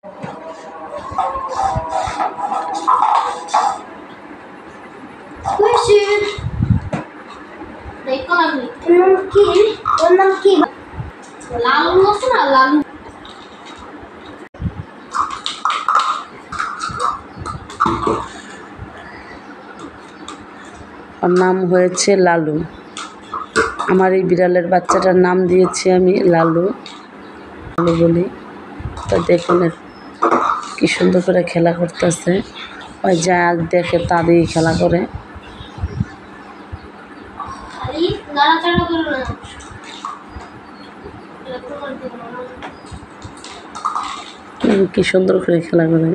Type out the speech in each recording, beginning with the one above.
ওর নাম হয়েছে লালু। আমার এই বিড়ালের বাচ্চাটার নাম দিয়েছি আমি লালু বলি। তো দেখুন কি সুন্দর করে খেলা করতেছে, ওই যা দেখে তা দিয়ে খেলা করে। কি সুন্দর করে খেলা করে,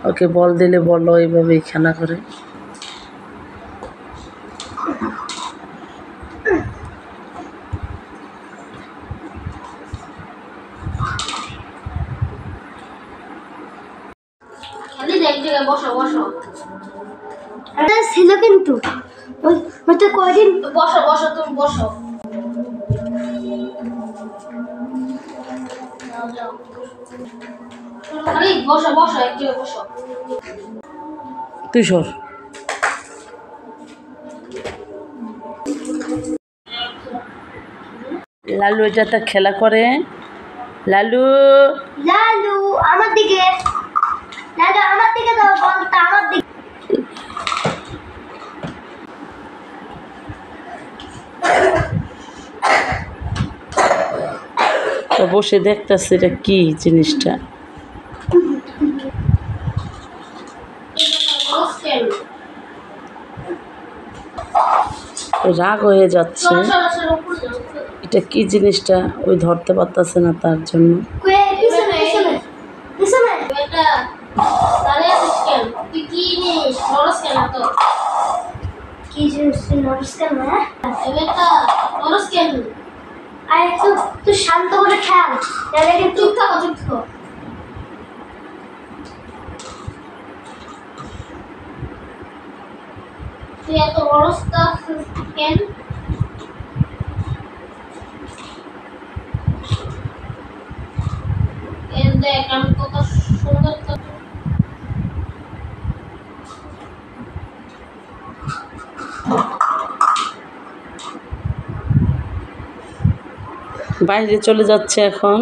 ওকে বল দিলে বল এইভাবেই খেলা করে। ছিল কিন্তু কয়দিন বসো বসো তুমি বসো। বসো বসো একটু বসো। তুই সর। লালু এটাতে খেলা করে। লালু লালু আমার দিকে, লালু আমার দিকে দাও বলটা আমার দিকে। তো বসে দেখতেছে এটা কি জিনিসটা। রাগ হয়ে যাচ্ছে, এটা কি জিনিসটা ওই ধরতে পারতেছে না তার জন্য। তুই শান্ত করে খেয়াল, চুপ থাকো চুপ থাকো। তুই এত বড় কেন? দেখ আমি কত সুন্দর বাইরে চলে যাচ্ছে এখন।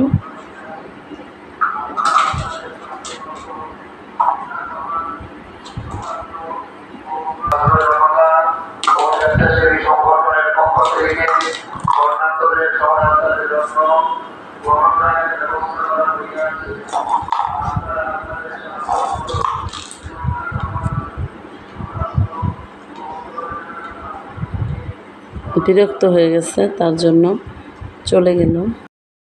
বিরক্ত হয়ে গেছে তার জন্য চলে গেল।